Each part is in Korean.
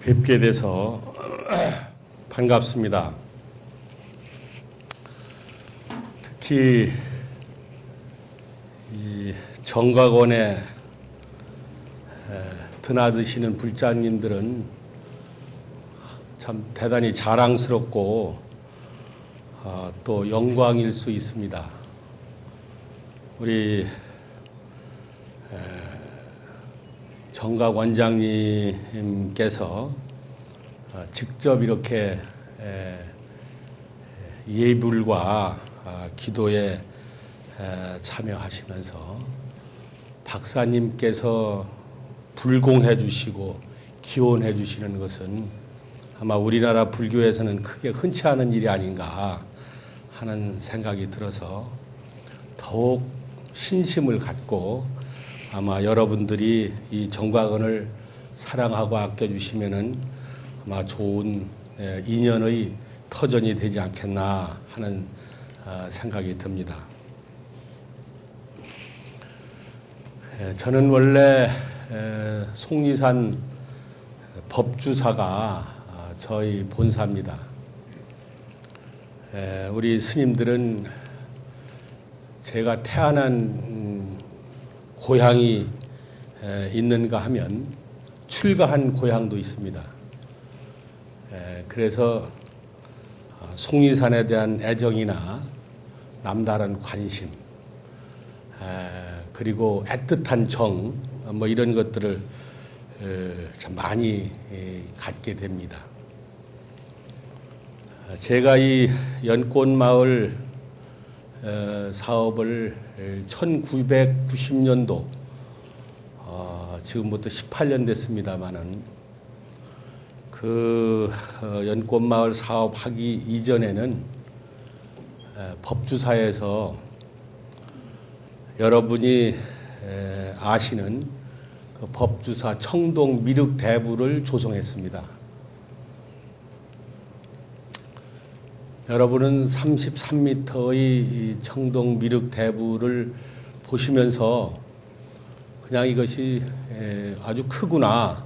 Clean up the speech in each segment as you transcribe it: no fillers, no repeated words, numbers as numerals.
뵙게 돼서 반갑습니다. 특히 이 정각원에 드나드시는 불자님들은 참 대단히 자랑스럽고 또 영광일 수 있습니다. 우리 정각 원장님께서 직접 이렇게 예불과 기도에 참여하시면서 박사님께서 불공해 주시고 기원해 주시는 것은 아마 우리나라 불교에서는 크게 흔치 않은 일이 아닌가 하는 생각이 들어서 더욱 신심을 갖고 아마 여러분들이 이 정각원을 사랑하고 아껴주시면은 아마 좋은 인연의 터전이 되지 않겠나 하는 생각이 듭니다. 저는 원래 속리산 법주사가 저희 본사입니다. 우리 스님들은 제가 태어난 고향이 있는가 하면 출가한 고향도 있습니다. 그래서 속리산에 대한 애정이나 남다른 관심, 그리고 애틋한 정, 뭐 이런 것들을 참 많이 갖게 됩니다. 제가 이 연꽃마을 사업을 1990년도 지금부터 18년 됐습니다마는 그 연꽃마을 사업하기 이전에는 법주사에서 여러분이 아시는 그 법주사 청동 미륵대부를 조성했습니다. 여러분은 33m의 청동 미륵대부를 보시면서 그냥 이것이 아주 크구나,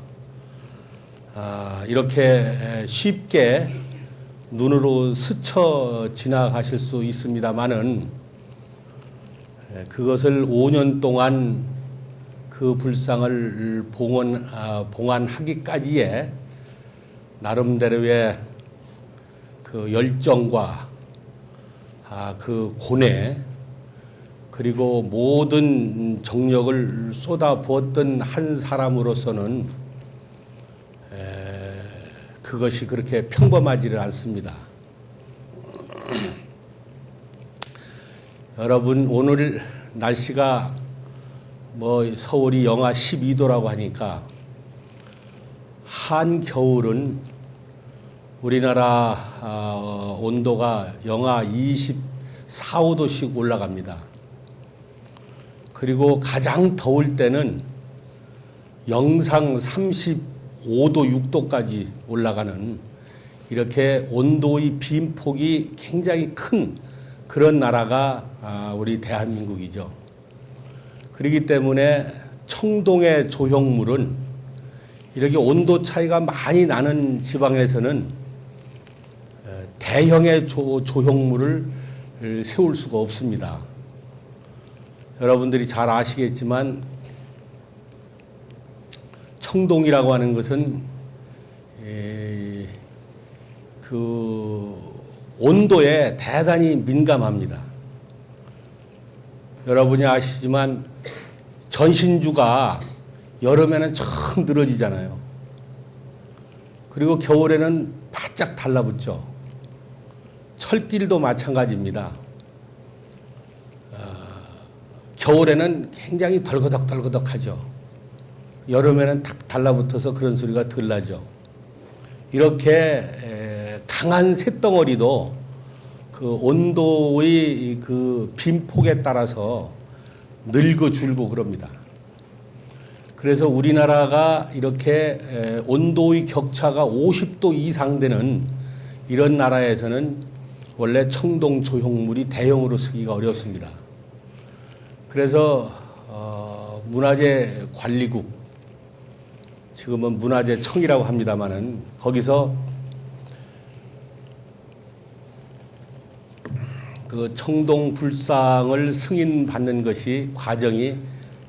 이렇게 쉽게 눈으로 스쳐 지나가실 수 있습니다마는 그것을 5년 동안 그 불상을 봉안하기까지의 나름대로의 그 열정과 그 고뇌, 그리고 모든 정력을 쏟아부었던 한 사람으로서는 그것이 그렇게 평범하지를 않습니다. 여러분, 오늘 날씨가 뭐 서울이 영하 12도라고 하니까 한겨울은 우리나라 온도가 영하 24, 5도씩 올라갑니다. 그리고 가장 더울 때는 영상 35도, 6도까지 올라가는 이렇게 온도의 빈폭이 굉장히 큰 그런 나라가 우리 대한민국이죠. 그렇기 때문에 청동의 조형물은 이렇게 온도 차이가 많이 나는 지방에서는 대형의 조형물을 세울 수가 없습니다. 여러분들이 잘 아시겠지만 청동이라고 하는 것은 그 온도에 대단히 민감합니다. 여러분이 아시지만 전신주가 여름에는 참 늘어지잖아요. 그리고 겨울에는 바짝 달라붙죠. 철길도 마찬가지입니다. 겨울에는 굉장히 덜거덕덜거덕하죠. 여름에는 탁 달라붙어서 그런 소리가 덜 나죠. 이렇게 강한 쇳덩어리도 그 온도의 그 빈폭에 따라서 늙어 줄고 그럽니다. 그래서 우리나라가 이렇게 온도의 격차가 50도 이상 되는 이런 나라에서는 원래 청동 조형물이 대형으로 쓰기가 어렵습니다. 그래서 문화재 관리국 지금은 문화재청이라고 합니다마는 거기서 그 청동 불상을 승인받는 것이 과정이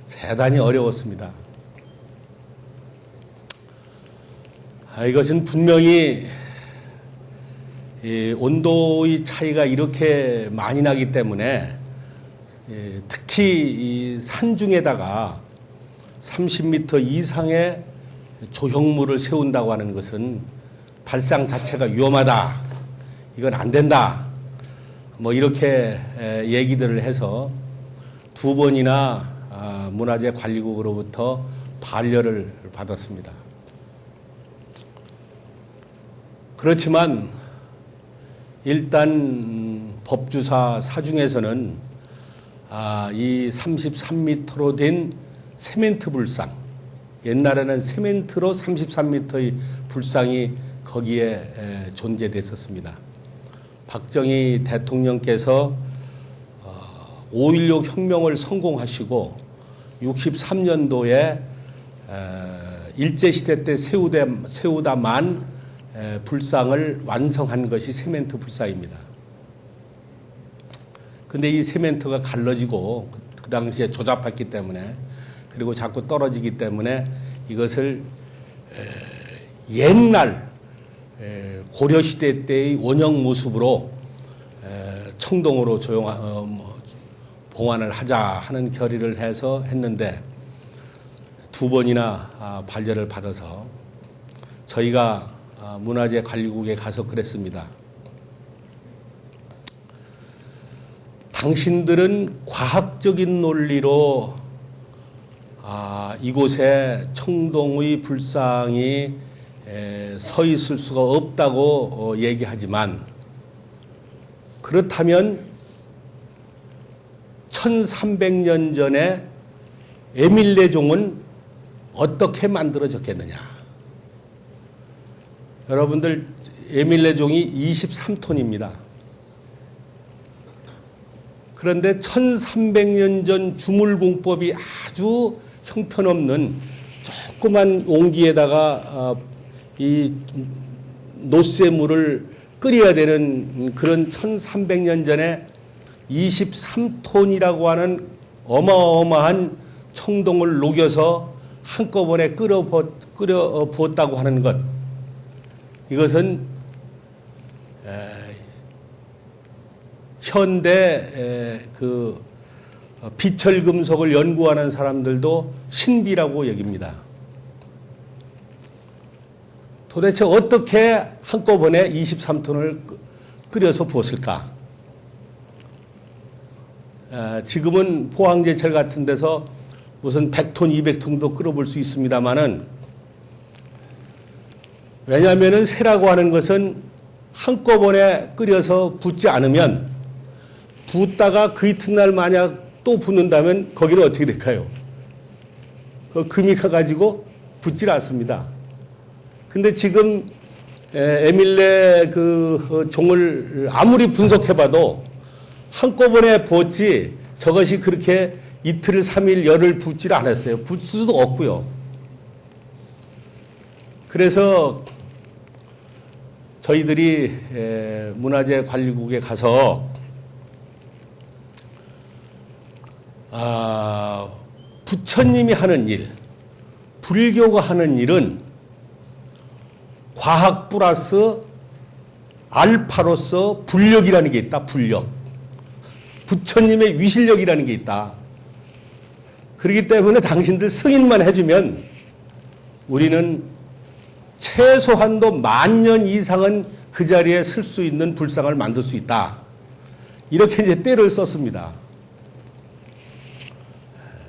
대단히 어려웠습니다. 이것은 분명히 온도의 차이가 이렇게 많이 나기 때문에 특히 이 산중에다가 30m 이상의 조형물을 세운다고 하는 것은 발상 자체가 위험하다. 이건 안 된다. 뭐 이렇게 얘기들을 해서 2번이나 문화재관리국으로부터 반려를 받았습니다. 그렇지만 일단 법주사 사중에서는 이 33m로 된 세멘트 불상, 옛날에는 세멘트로 33m의 불상이 거기에 존재됐었습니다. 박정희 대통령께서 5.16 혁명을 성공하시고 63년도에 일제시대 때 세우다만 불상을 완성한 것이 세멘트 불상입니다. 근데 이 세멘트가 갈라지고 그 당시에 조잡했기 때문에 그리고 자꾸 떨어지기 때문에 이것을 옛날 고려시대 때의 원형 모습으로 청동으로 봉안을 하자 하는 결의를 해서 했는데 2번이나 반려를 받아서 저희가 문화재관리국에 가서 그랬습니다. 당신들은 과학적인 논리로 이곳에 청동의 불상이 서 있을 수가 없다고 얘기하지만 그렇다면 1300년 전에 에밀레종은 어떻게 만들어졌겠느냐. 여러분들 에밀레종이 23톤입니다. 그런데 1300년 전 주물공법이 아주 형편없는 조그만 용기에다가 이 노쇠물을 끓여야 되는 그런 1300년 전에 23톤이라고 하는 어마어마한 청동을 녹여서 한꺼번에 끓여 부었다고 하는 것. 이것은 현대 그 비철금속을 연구하는 사람들도 신비라고 여깁니다. 도대체 어떻게 한꺼번에 23톤을 끓여서 부었을까? 지금은 포항제철 같은 데서 무슨 100톤, 200톤도 끓여볼 수 있습니다만은 왜냐하면은 새라고 하는 것은 한꺼번에 끓여서 붓지 않으면 붓다가 그 이튿날 만약 또 붓는다면 거기는 어떻게 될까요? 금이 가가지고 붓질 않습니다. 근데 지금 에밀레 그 종을 아무리 분석해봐도 한꺼번에 부었지 저것이 그렇게 이틀, 3일, 열흘 붓질 않았어요. 붓을 수도 없고요. 그래서 저희들이 문화재관리국에 가서 부처님이 하는 일, 불교가 하는 일은 과학 플러스 알파로서 불력이라는 게 있다. 불력. 부처님의 위실력이라는 게 있다. 그렇기 때문에 당신들 승인만 해주면 우리는 최소한도 10,000년 이상은 그 자리에 설 수 있는 불상을 만들 수 있다. 이렇게 이제 때를 썼습니다.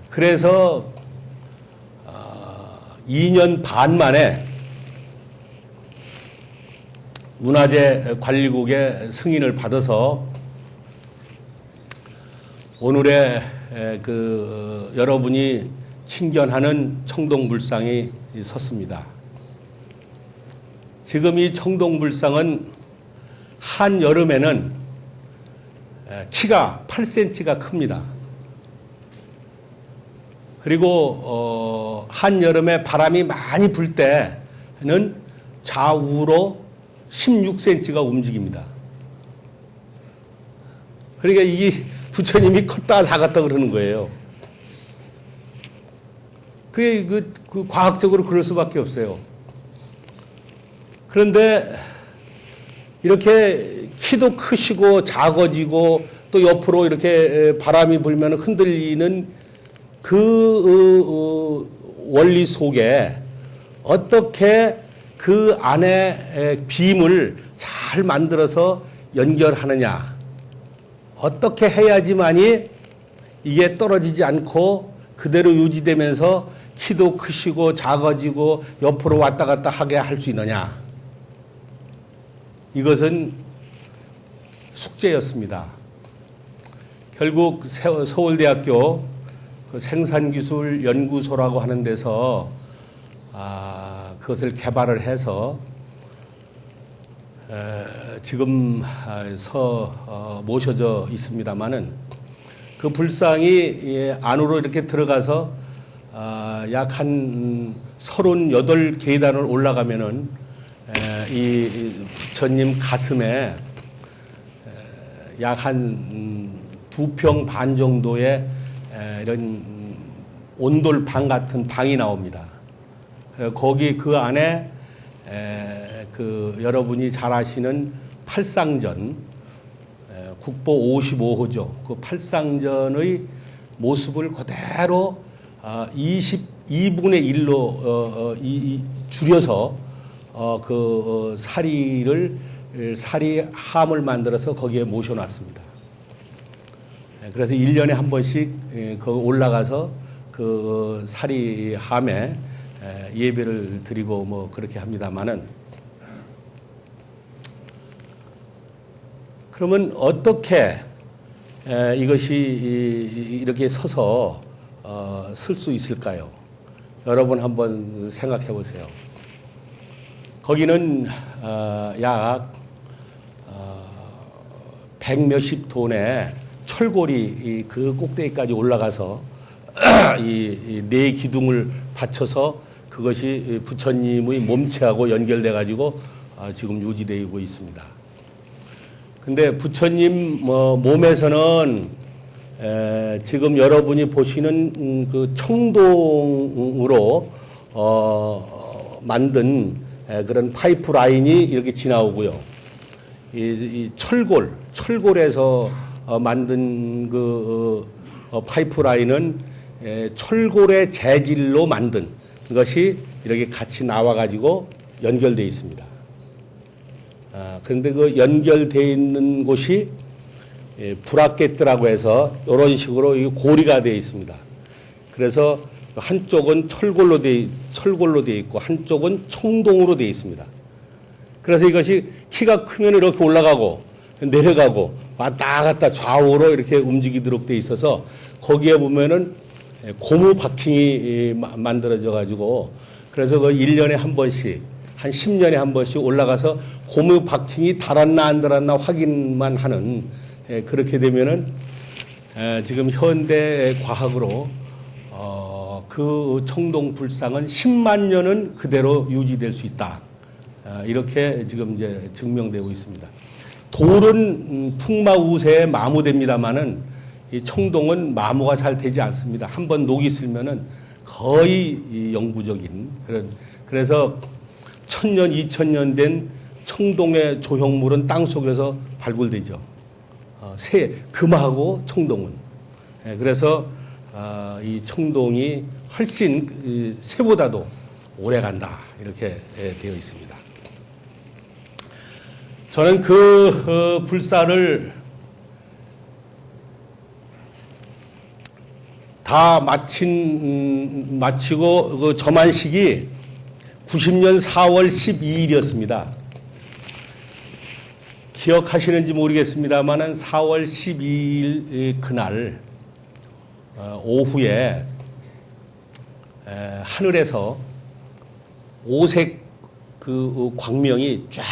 그래서 2년 반 만에 문화재관리국의 승인을 받아서 오늘의 그 여러분이 친견하는 청동불상이 섰습니다. 지금 이 청동불상은 한여름에는 키가 8cm가 큽니다. 그리고 한여름에 바람이 많이 불 때는 좌우로 16cm가 움직입니다. 그러니까 이게 부처님이 컸다 작았다 그러는 거예요. 그게 그 과학적으로 그럴 수밖에 없어요. 그런데 이렇게 키도 크시고 작아지고 또 옆으로 이렇게 바람이 불면 흔들리는 그 원리 속에 어떻게 그 안에 빔을 잘 만들어서 연결하느냐, 어떻게 해야지만이 이게 떨어지지 않고 그대로 유지되면서 키도 크시고 작아지고 옆으로 왔다 갔다 하게 할 수 있느냐. 이것은 숙제였습니다. 결국 서울대학교 그 생산기술연구소라고 하는 데서 그것을 개발을 해서 지금 모셔져 있습니다마는 그 불상이 안으로 이렇게 들어가서 약 한 38계단을 올라가면은 이 부처님 가슴에 약 한 2평 반 정도의 이런 온돌방 같은 방이 나옵니다. 거기 그 안에 그 여러분이 잘 아시는 팔상전, 국보 55호죠. 그 팔상전의 모습을 그대로 22분의 1로 줄여서 그 사리함을 만들어서 거기에 모셔놨습니다. 그래서 1년에 한 번씩 그 올라가서 그 사리함에 예배를 드리고 뭐 그렇게 합니다만은, 그러면 어떻게 이것이 이렇게 서서 쓸 수 있을까요? 여러분 한번 생각해 보세요. 거기는 약 100몇십 톤의 철골이 그 꼭대기까지 올라가서 이 네 기둥을 받쳐서 그것이 부처님의 몸체하고 연결돼 가지고 지금 유지되고 있습니다. 근데 부처님 몸에서는 지금 여러분이 보시는 그 청동으로 만든 그런 파이프 라인이 이렇게 지나오고요. 이 철골에서 만든 그 파이프 라인은 철골의 재질로 만든 것이 이렇게 같이 나와가지고 연결되어 있습니다. 그런데 그 연결되어 있는 곳이 브라켓이라고 해서 이런 식으로 고리가 되어 있습니다. 그래서 한쪽은 철골로 되어 있고 한쪽은 청동으로 되어 있습니다. 그래서 이것이 키가 크면 이렇게 올라가고 내려가고 왔다 갔다 좌우로 이렇게 움직이도록 되어 있어서 거기에 보면은 고무 바킹이 만들어져 가지고, 그래서 그 1년에 한 번씩 한 10년에 한 번씩 올라가서 고무 바킹이 달았나 안 달았나 확인만 하는, 그렇게 되면은 지금 현대 과학으로 그 청동 불상은 10만 년은 그대로 유지될 수 있다. 이렇게 지금 이제 증명되고 있습니다. 돌은 풍마우세에 마모됩니다만은 이 청동은 마모가 잘 되지 않습니다. 한번 녹이 슬면은 거의 영구적인 그런, 그래서 1000년, 2000년 된 청동의 조형물은 땅 속에서 발굴되죠. 금하고 청동은. 그래서 이 청동이 훨씬 새보다도 오래 간다. 이렇게 되어 있습니다. 저는 그 불사를 다 마치고 그 점안식이 90년 4월 12일이었습니다. 기억하시는지 모르겠습니다만은 4월 12일 그날 오후에 하늘에서 오색 그 광명이 쫙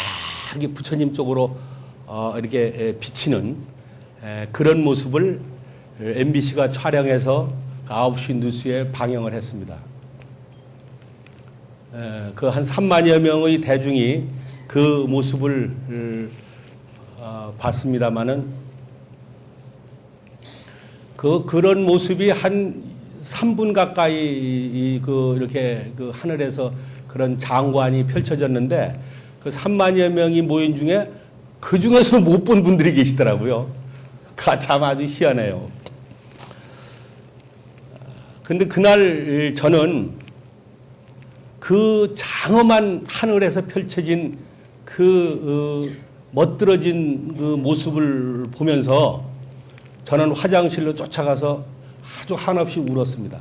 부처님 쪽으로 이렇게 비치는 그런 모습을 MBC가 촬영해서 9시 뉴스에 방영을 했습니다. 그 한 3만여 명의 대중이 그 모습을 봤습니다마는 그런 모습이 한 3분 가까이 이렇게 그 하늘에서 그런 장관이 펼쳐졌는데 그 3만여 명이 모인 중에 그 중에서 못 본 분들이 계시더라고요. 참 아주 희한해요. 근데 그날 저는 그 장엄한 하늘에서 펼쳐진 그 멋들어진 그 모습을 보면서 저는 화장실로 쫓아가서 아주 한없이 울었습니다.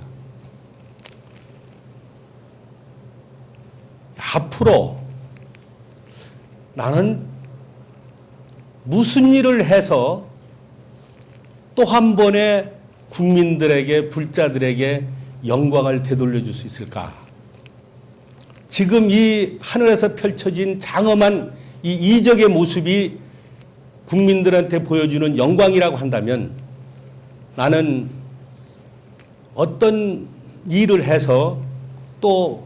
앞으로 나는 무슨 일을 해서 또 한 번에 국민들에게, 불자들에게 영광을 되돌려 줄 수 있을까? 지금 이 하늘에서 펼쳐진 장엄한 이 이적의 모습이 국민들한테 보여주는 영광이라고 한다면 나는 어떤 일을 해서 또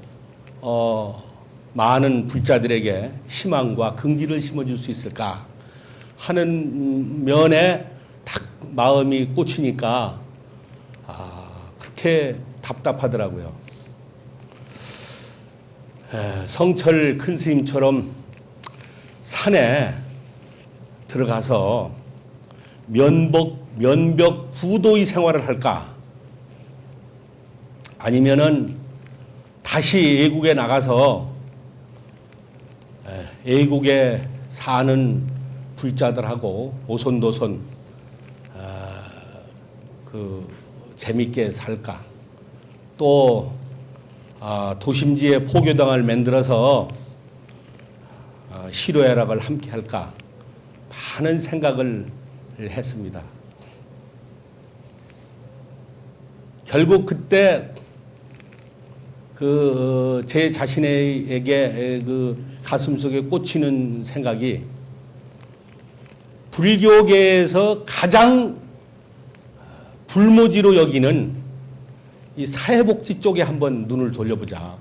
많은 불자들에게 희망과 긍지를 심어줄 수 있을까 하는 면에 딱 마음이 꽂히니까 그렇게 답답하더라고요. 성철 큰 스님처럼 산에 들어가서 면벽 구도의 생활을 할까? 아니면은 다시 애국에 나가서 애국에 사는 불자들하고 오손도손 재밌게 살까? 또 도심지에 포교당을 만들어서 시로애락을 함께 할까? 많은 생각을 했습니다. 결국 그때 제 자신에게 가슴속에 꽂히는 생각이 불교계에서 가장 불모지로 여기는 이 사회복지 쪽에 한번 눈을 돌려보자.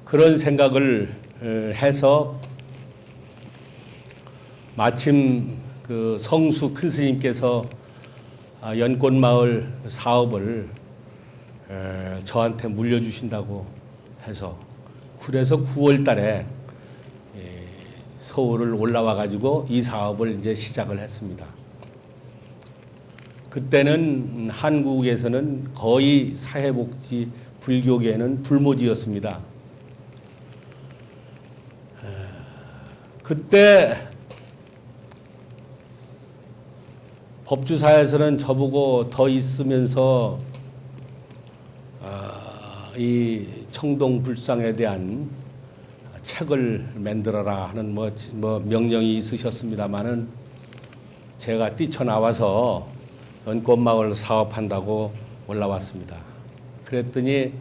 그런 생각을 해서 마침 그 성수 큰 스님께서 연꽃마을 사업을 저한테 물려주신다고 해서 그래서 9월 달에 서울을 올라와 가지고 이 사업을 이제 시작을 했습니다. 그때는 한국에서는 거의 사회복지 불교계는 불모지였습니다. 그때 법주사에서는 저보고 더 있으면서 이 청동 불상에 대한 책을 만들어라 하는 뭐 명령이 있으셨습니다마는 제가 뛰쳐나와서 연꽃마을 사업한다고 올라왔습니다. 그랬더니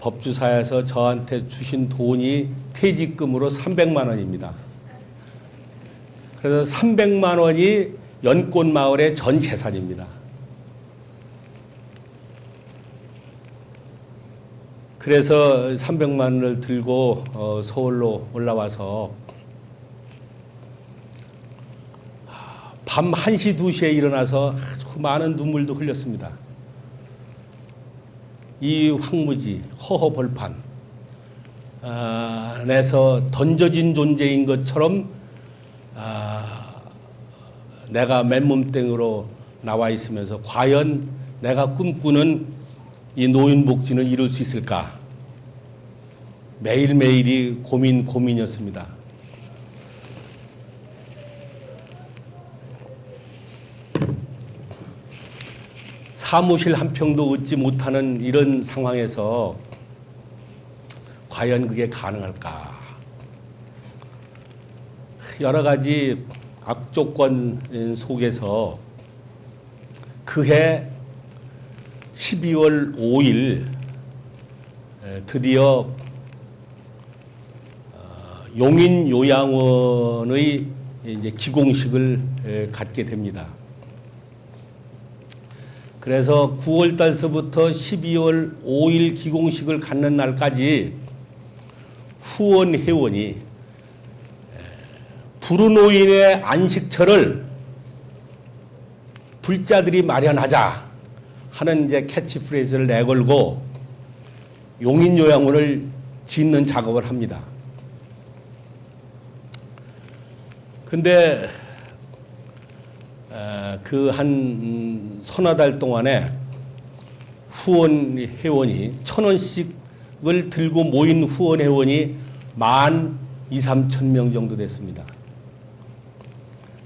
법주사에서 저한테 주신 돈이 퇴직금으로 300만 원입니다. 그래서 300만 원이 연꽃마을의 전 재산입니다. 그래서 300만 원을 들고 서울로 올라와서 밤 1시, 2시에 일어나서 아주 많은 눈물도 흘렸습니다. 이 황무지, 허허벌판 내서 던져진 존재인 것처럼 내가 맨몸땡으로 나와 있으면서 과연 내가 꿈꾸는 이 노인복지는 이룰 수 있을까? 매일매일이 고민이었습니다. 사무실 한 평도 얻지 못하는 이런 상황에서 과연 그게 가능할까? 여러 가지 악조건 속에서 그해 12월 5일 드디어 용인요양원의 이제 기공식을 갖게 됩니다. 그래서 9월 달서부터 12월 5일 기공식을 갖는 날까지 후원 회원이 불우노인의 안식처를 불자들이 마련하자 하는 이제 캐치프레이즈를 내걸고 용인요양원을 짓는 작업을 합니다. 근데 그 한 서너 달 동안에 후원 회원이 1,000원씩을 들고 모인 후원 회원이 12,000~13,000명 정도 됐습니다.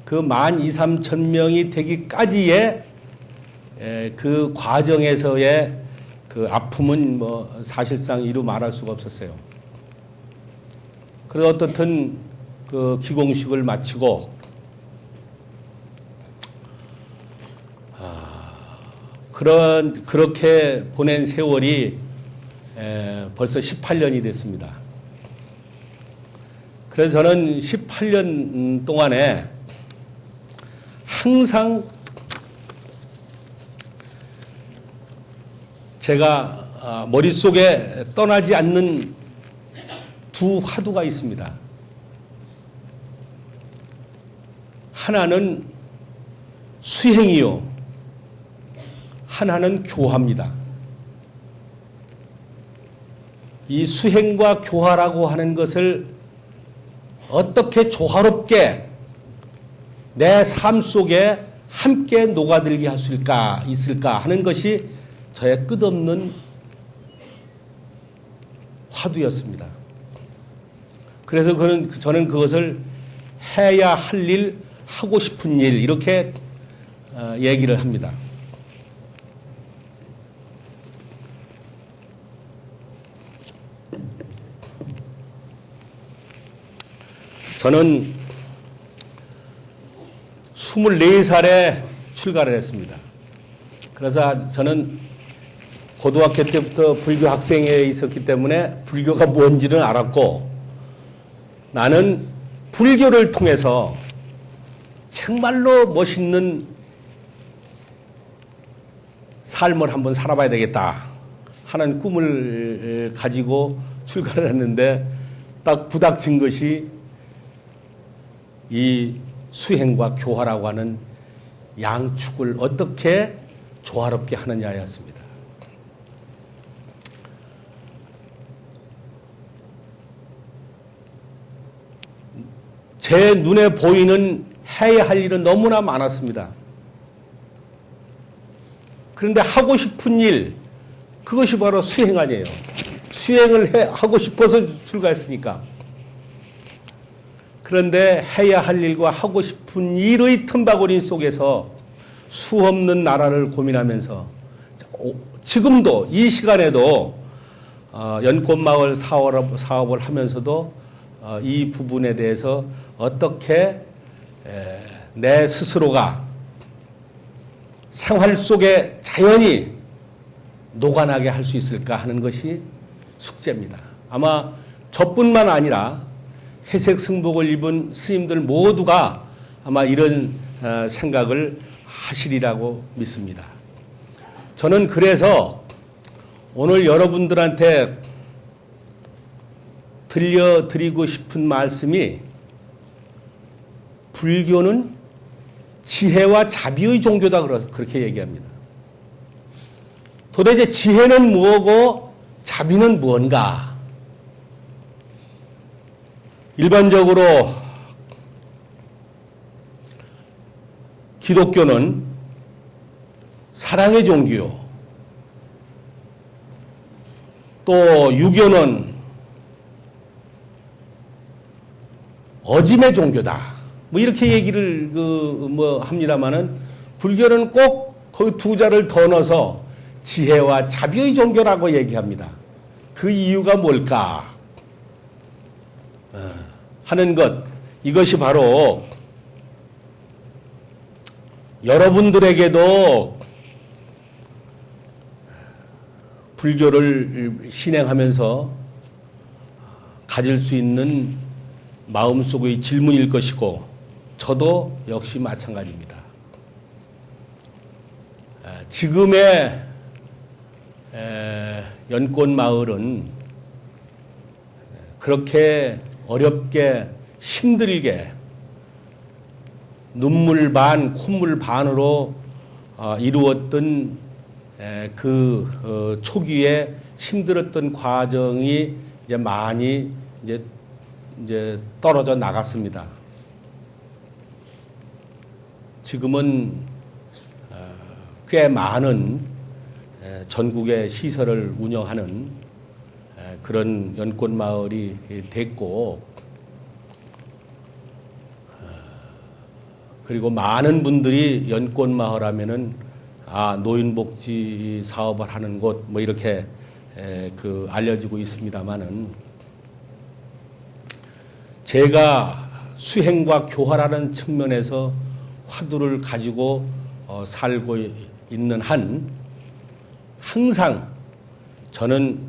그 12,000~13,000명이 되기까지의 그 과정에서의 그 아픔은 뭐 사실상 이루 말할 수가 없었어요. 그래서 어떻든 그 기공식을 마치고 그렇게 보낸 세월이 벌써 18년이 됐습니다. 그래서 저는 18년 동안에 항상 제가 머릿속에 떠나지 않는 두 화두가 있습니다. 하나는 수행이요, 하나는 교화입니다. 이 수행과 교화라고 하는 것을 어떻게 조화롭게 내 삶 속에 함께 녹아들게 할 수 있을까 하는 것이 저의 끝없는 화두였습니다. 그래서 저는 그것을 해야 할 일, 하고 싶은 일 이렇게 얘기를 합니다. 저는 24살에 출가를 했습니다. 그래서 저는 고등학교 때부터 불교 학생회에 있었기 때문에 불교가 뭔지는 알았고, 나는 불교를 통해서 정말로 멋있는 삶을 한번 살아봐야 되겠다 하는 꿈을 가지고 출가를 했는데, 딱 부닥친 것이 이 수행과 교화라고 하는 양축을 어떻게 조화롭게 하느냐였습니다. 제 눈에 보이는 해야 할 일은 너무나 많았습니다. 그런데 하고 싶은 일, 그것이 바로 수행 아니에요. 수행을 하고 싶어서 출가했으니까. 그런데 해야 할 일과 하고 싶은 일의 틈바구니 속에서 수없는 나라를 고민하면서 지금도 이 시간에도 연꽃마을 사업을 하면서도 이 부분에 대해서 어떻게 내 스스로가 생활 속에 자연히 녹아나게 할 수 있을까 하는 것이 숙제입니다. 아마 저뿐만 아니라 회색 승복을 입은 스님들 모두가 아마 이런 생각을 하시리라고 믿습니다. 저는 그래서 오늘 여러분들한테 들려드리고 싶은 말씀이, 불교는 지혜와 자비의 종교다 그렇게 얘기합니다. 도대체 지혜는 무엇고 자비는 무언가? 일반적으로 기독교는 사랑의 종교요, 또 유교는 어짐의 종교다, 뭐 이렇게 얘기를 합니다마는, 불교는 꼭 거기 두 자를 더 넣어서 지혜와 자비의 종교라고 얘기합니다. 그 이유가 뭘까 하는 것, 이것이 바로 여러분들에게도 불교를 신행하면서 가질 수 있는 마음속의 질문일 것이고, 저도 역시 마찬가지입니다. 지금의 연꽃마을은 그렇게 어렵게 힘들게 눈물 반 콧물 반으로 이루었던 그 초기에 힘들었던 과정이 이제 많이 이제 떨어져 나갔습니다. 지금은 꽤 많은 전국의 시설을 운영하는 그런 연꽃마을이 됐고, 그리고 많은 분들이 연꽃마을 하면은 노인복지 사업을 하는 곳 뭐 이렇게 알려지고 있습니다만은, 제가 수행과 교화라는 측면에서 화두를 가지고 살고 있는 한 항상 저는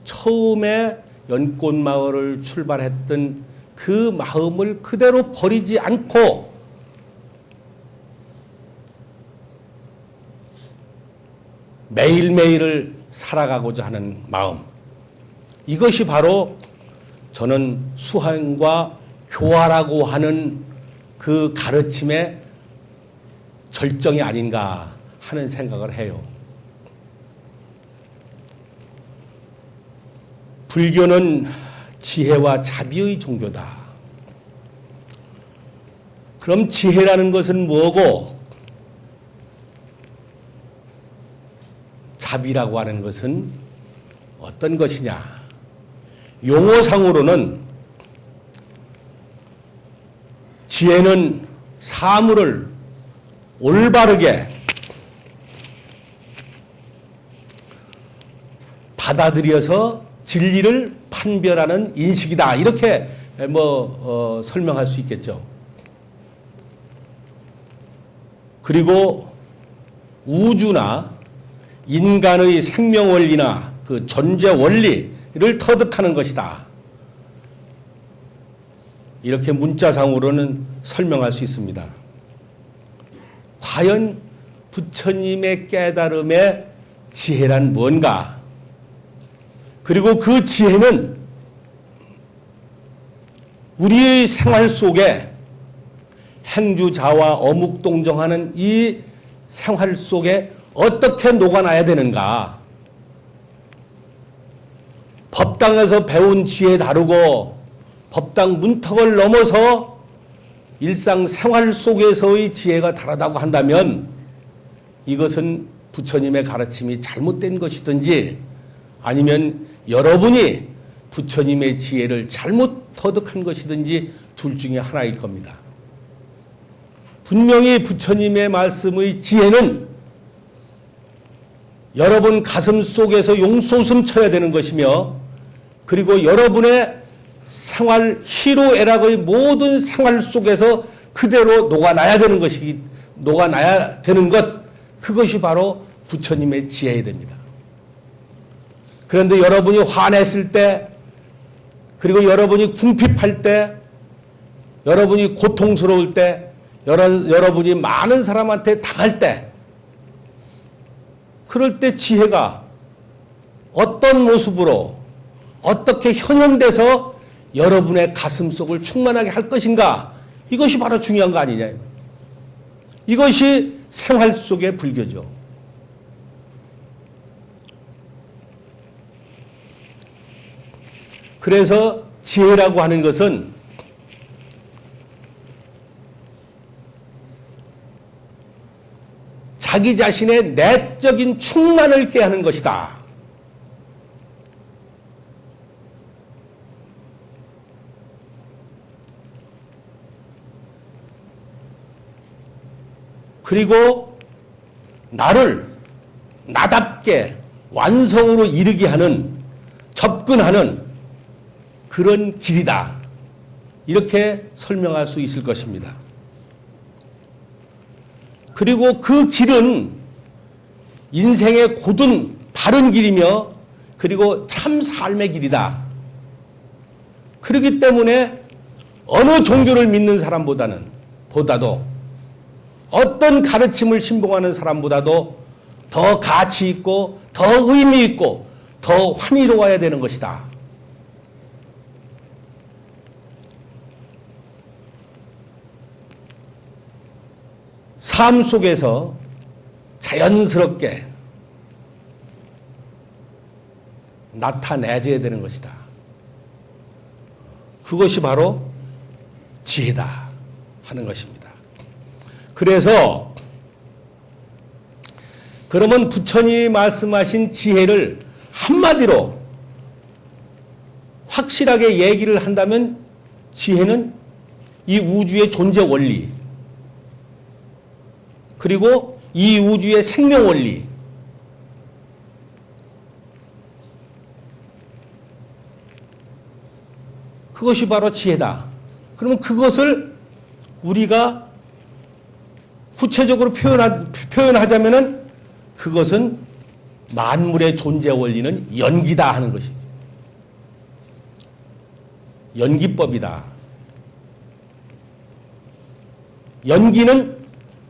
처음에 연꽃마을을 출발했던 그 마음을 그대로 버리지 않고 매일매일을 살아가고자 하는 마음, 이것이 바로 저는 수행과 교화라고 하는 그 가르침의 절정이 아닌가 하는 생각을 해요. 불교는 지혜와 자비의 종교다. 그럼 지혜라는 것은 뭐고, 자비라고 하는 것은 어떤 것이냐? 용어상으로는 지혜는 사물을 올바르게 받아들여서 진리를 판별하는 인식이다. 이렇게 설명할 수 있겠죠. 그리고 우주나 인간의 생명 원리나 그 존재 원리를 터득하는 것이다. 이렇게 문자상으로는 설명할 수 있습니다. 과연 부처님의 깨달음의 지혜란 뭔가? 그리고 그 지혜는 우리의 생활 속에 행주자와 어묵동정하는 이 생활 속에 어떻게 녹아나야 되는가? 법당에서 배운 지혜 다르고 법당 문턱을 넘어서 일상생활 속에서의 지혜가 다르다고 한다면 이것은 부처님의 가르침이 잘못된 것이든지 아니면 여러분이 부처님의 지혜를 잘못 터득한 것이든지 둘 중에 하나일 겁니다. 분명히 부처님의 말씀의 지혜는 여러분 가슴 속에서 용솟음 쳐야 되는 것이며, 그리고 여러분의 생활 희로애락의 모든 생활 속에서 그대로 녹아나야 되는 것, 그것이 바로 부처님의 지혜야 됩니다. 그런데 여러분이 화냈을 때, 그리고 여러분이 궁핍할 때, 여러분이 고통스러울 때, 여러분이 많은 사람한테 당할 때, 그럴 때 지혜가 어떤 모습으로 어떻게 현현돼서 여러분의 가슴 속을 충만하게 할 것인가, 이것이 바로 중요한 거 아니냐. 이것이 생활 속의 불교죠. 그래서 지혜라고 하는 것은 자기 자신의 내적인 충만을 꾀하는 것이다. 그리고 나를 나답게 완성으로 이르게 하는, 접근하는 그런 길이다. 이렇게 설명할 수 있을 것입니다. 그리고 그 길은 인생의 고든 바른 길이며, 그리고 참 삶의 길이다. 그렇기 때문에 어느 종교를 믿는 보다도 어떤 가르침을 신봉하는 사람보다도 더 가치 있고 더 의미 있고 더 환희로워야 되는 것이다. 삶 속에서 자연스럽게 나타내줘야 되는 것이다. 그것이 바로 지혜다 하는 것입니다. 그래서 그러면 부처님이 말씀하신 지혜를 한마디로 확실하게 얘기를 한다면 지혜는 이 우주의 존재 원리, 그리고 이 우주의 생명 원리, 그것이 바로 지혜다. 그러면 그것을 우리가 구체적으로 표현하자면은 그것은 만물의 존재 원리는 연기다 하는 것이죠. 연기법이다. 연기는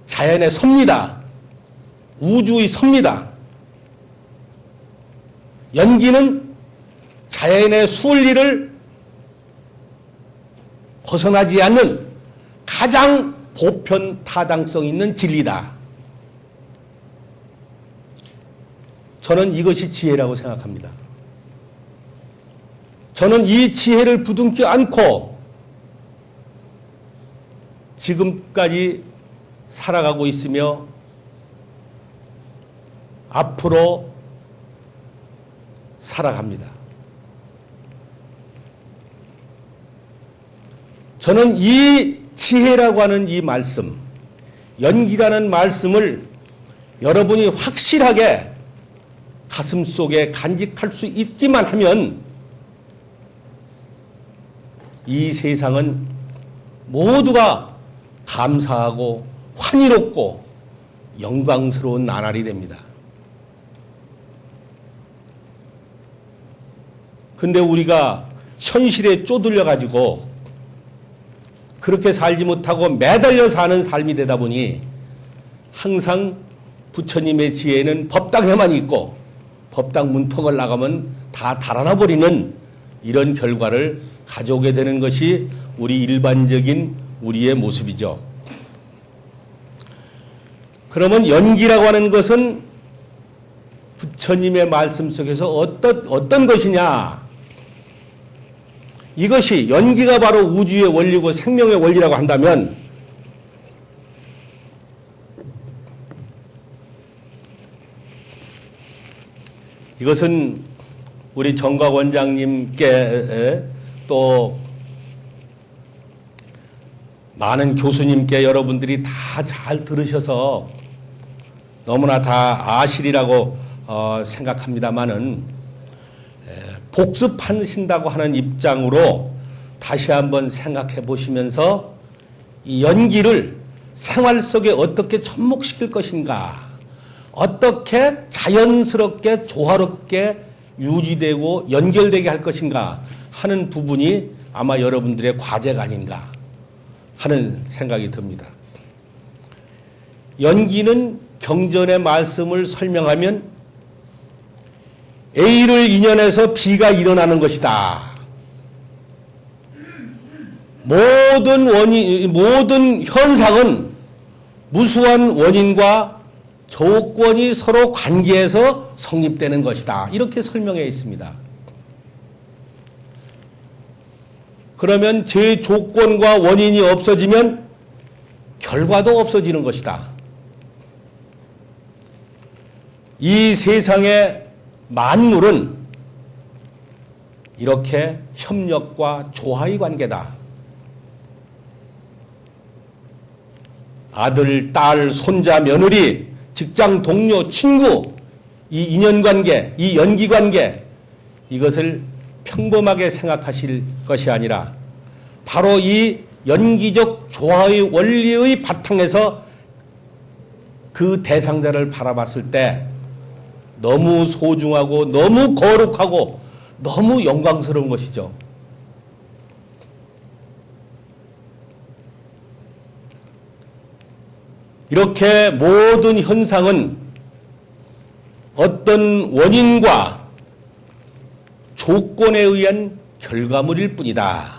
자연의 섭니다. 우주의 섭니다. 연기는 자연의 순리를 벗어나지 않는 가장 보편 타당성 있는 진리다. 저는 이것이 지혜라고 생각합니다. 저는 이 지혜를 부둥켜 안고 지금까지 살아가고 있으며 앞으로 살아갑니다. 저는 이 지혜라고 하는 이 말씀, 연기라는 말씀을 여러분이 확실하게 가슴 속에 간직할 수 있기만 하면 이 세상은 모두가 감사하고 환희롭고 영광스러운 나날이 됩니다. 근데 우리가 현실에 쪼들려 가지고 그렇게 살지 못하고 매달려 사는 삶이 되다 보니 항상 부처님의 지혜는 법당에만 있고 법당 문턱을 나가면 다 달아나 버리는 이런 결과를 가져오게 되는 것이 우리 일반적인 우리의 모습이죠. 그러면 연기라고 하는 것은 부처님의 말씀 속에서 어떤 것이냐? 이것이 연기가 바로 우주의 원리고 생명의 원리라고 한다면 이것은 우리 정각 원장님께 또 많은 교수님께 여러분들이 다 잘 들으셔서 너무나 다 아시리라고 생각합니다마는 복습하신다고 하는 입장으로 다시 한번 생각해 보시면서 이 연기를 생활 속에 어떻게 접목시킬 것인가, 어떻게 자연스럽게 조화롭게 유지되고 연결되게 할 것인가 하는 부분이 아마 여러분들의 과제가 아닌가 하는 생각이 듭니다. 연기는 경전의 말씀을 설명하면 A를 인연해서 B가 일어나는 것이다. 모든 현상은 무수한 원인과 조건이 서로 관계해서 성립되는 것이다. 이렇게 설명해 있습니다. 그러면 제 조건과 원인이 없어지면 결과도 없어지는 것이다. 이 세상의 만물은 이렇게 협력과 조화의 관계다. 아들, 딸, 손자, 며느리, 직장 동료, 친구, 이 인연관계, 이 연기관계, 이것을 평범하게 생각하실 것이 아니라 바로 이 연기적 조화의 원리의 바탕에서 그 대상자를 바라봤을 때 너무 소중하고 너무 거룩하고 너무 영광스러운 것이죠. 이렇게 모든 현상은 어떤 원인과 조건에 의한 결과물일 뿐이다.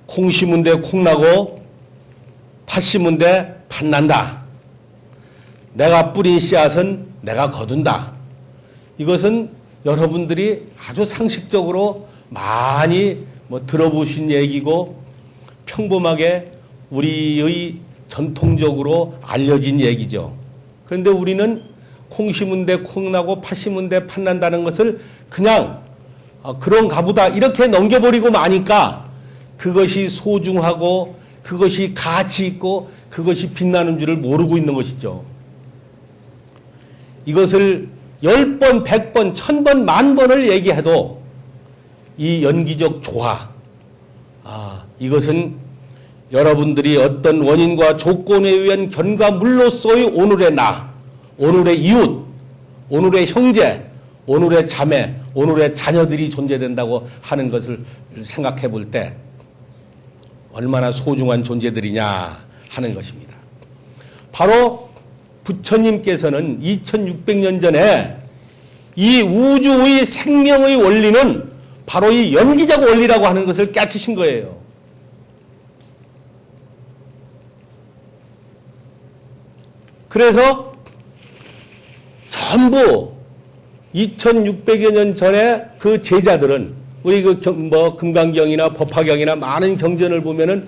콩 심은데 콩 나고 팥 심은데 팥 난다. 내가 뿌린 씨앗은 내가 거둔다. 이것은 여러분들이 아주 상식적으로 많이 들어보신 얘기고 평범하게 우리의 전통적으로 알려진 얘기죠. 그런데 우리는 콩 심은데 콩 나고 팥 심은데 팥 난다는 것을 그냥 그런가 보다 이렇게 넘겨버리고 마니까 그것이 소중하고 그것이 가치 있고 그것이 빛나는 줄을 모르고 있는 것이죠. 이것을 10번, 100번, 1000번, 10,000번을 얘기해도 이 연기적 조화, 이것은 여러분들이 어떤 원인과 조건에 의한 결과물로서의 오늘의 나, 오늘의 이웃, 오늘의 형제, 오늘의 자매, 오늘의 자녀들이 존재된다고 하는 것을 생각해 볼 때 얼마나 소중한 존재들이냐 하는 것입니다. 바로 부처님께서는 2600년 전에 이 우주의 생명의 원리는 바로 이 연기적 원리라고 하는 것을 깨치신 거예요. 그래서 전부 2600여 년 전에 그 제자들은 우리 금강경이나 법화경이나 많은 경전을 보면은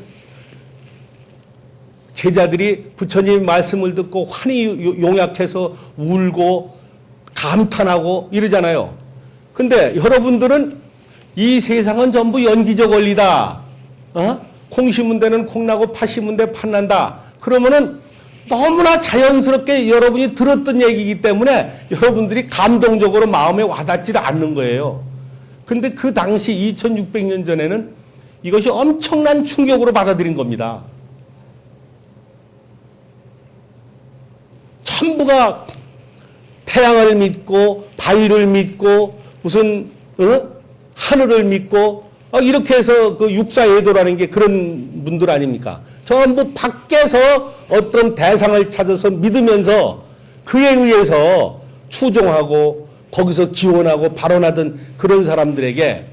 제자들이 부처님 말씀을 듣고 환히 용약해서 울고 감탄하고 이러잖아요. 근데 여러분들은 이 세상은 전부 연기적 원리다. 콩 심은 데는 콩 나고 팥 심은 데 팥 난다. 그러면은 너무나 자연스럽게 여러분이 들었던 얘기이기 때문에 여러분들이 감동적으로 마음에 와닿지 않는 거예요. 근데 그 당시 2600년 전에는 이것이 엄청난 충격으로 받아들인 겁니다. 전부가 태양을 믿고 바위를 믿고 무슨 하늘을 믿고 이렇게 해서 그 육사예도라는 게 그런 분들 아닙니까? 전부 밖에서 어떤 대상을 찾아서 믿으면서 그에 의해서 추종하고 거기서 기원하고 발언하던 그런 사람들에게